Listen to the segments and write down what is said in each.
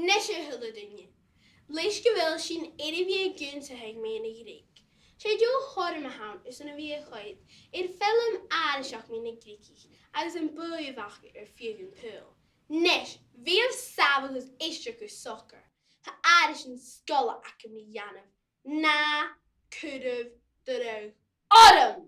Nishe hula dunne. Leis go bhfuil sin bhí ionnsachadh mína Ghleann. Sé dú chóir a hain is an bhí chuid film áiriseach mína Ghleann agus an buidheach feuchainn pool. Nis, bhíomh sabhachas isteach soccer. Tá áiris an scoile acu mi dhéanamh. Na cúdamh durú autumn.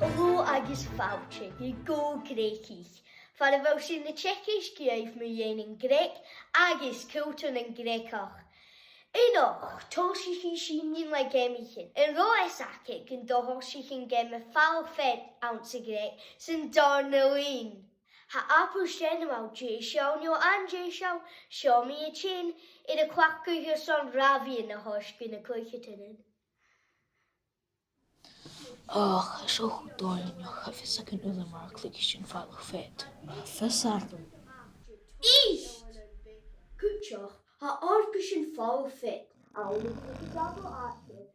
Hello agus fáilte go Gréicich. Far bhfuil sin na Tseicís gréibh mu dhéanaan Gréic agus cúilteann an Gréicach. Inoch, tosich sin le gemichin. En roesake can dohosich in gemme falach-fead ounce Gréic sin darnalin. Ha apple shenual J show no an J show me a chin in a quack your son ravi in a hush in a clucketinin. Och, so goed door in je gevis ik een ulle maar klikjes in falach-fead. Versaken. East! Kutchach, ha orkish in falach-fead. I'll look at the double àite,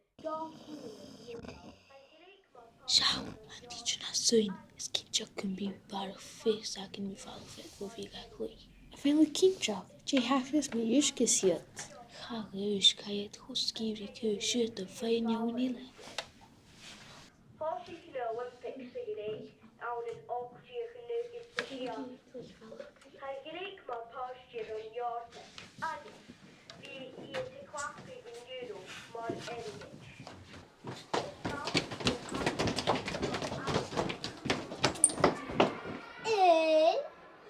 Zo, en die je na zoin is kindjak kan be waar vis zaken met falach-fead voor wie Ghàidhlig. Fel kindjak, je hachlis me juske siet. Ga reus kan je het goed skierig huisje te fijn jou niet. 40 kilo fix figurine aan een oogje gelukkig te zien. Hij gelijk maar pasje on jaren. En wie hier te kwakken in euro, maar ergens.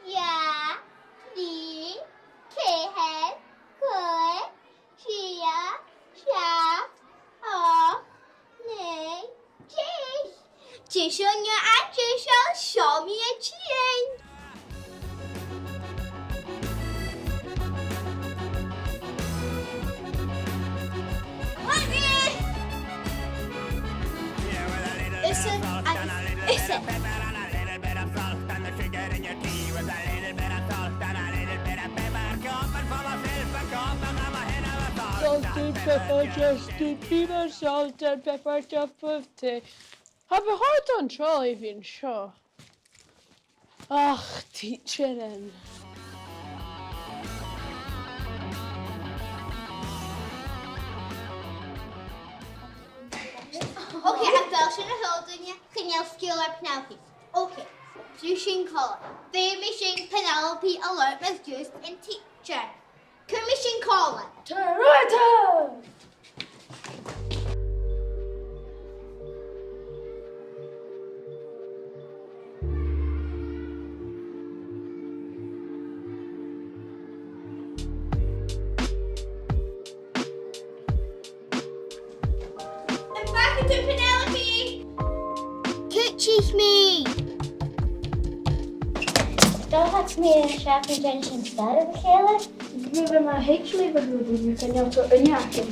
Ja, die, kehen, koe, chia, sha, nee. Jason, you're at Jason. Show me a chain. Salted pepper, just 2 peanut, salted pepper, just 50. Have a heart on trolley even sure. Ach, teaching. Okay, I'm Belgian holding you. Can you steal our Penelope? Okay, so you should call it. Baby Shane Penelope alert was used in teacher. Commission call it. Toronto! Penelope! Touches me! Don't have me a sharp intention started the killer. We hebben maar hekselen bedoeld, we kunnen jou zo een jaartje.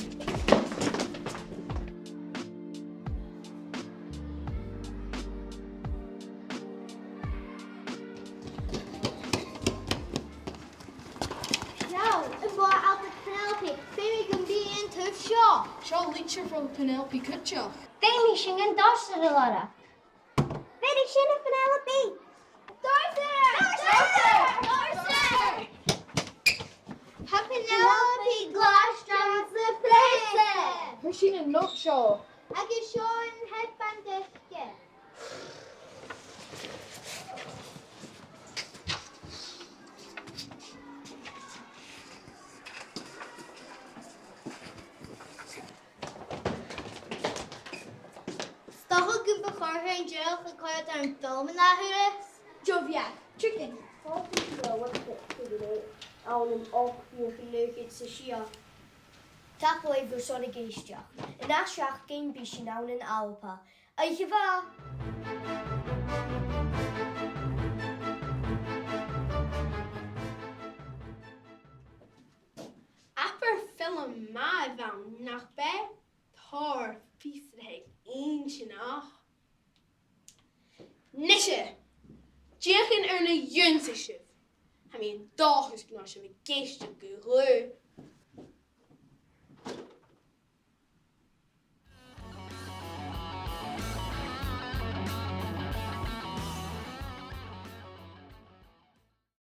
Nou, een boy out of Penelope. Baby can be in tough shop. Zo liedje van Penelope Kutjoch. Baby singing Deiseil a lot. Baby singing Penelope. Deiseil! Have Penelope glass drums the place. We zien een nutshell. I can show in headband disc. Stachel good before her in jail for quiet and film in that house. Jovia, chicken. 40 kilo figure aan een oogje gelukkig te zien. Tapel even zo'n geestje. En als je geen beetje nou een alpa. Eigen waar. Apper film ma van nach bij thor fiesreg eentje nach. Nisje, Jechen na ionnsachadh. I mean, dag is gnas we geestje gehoor.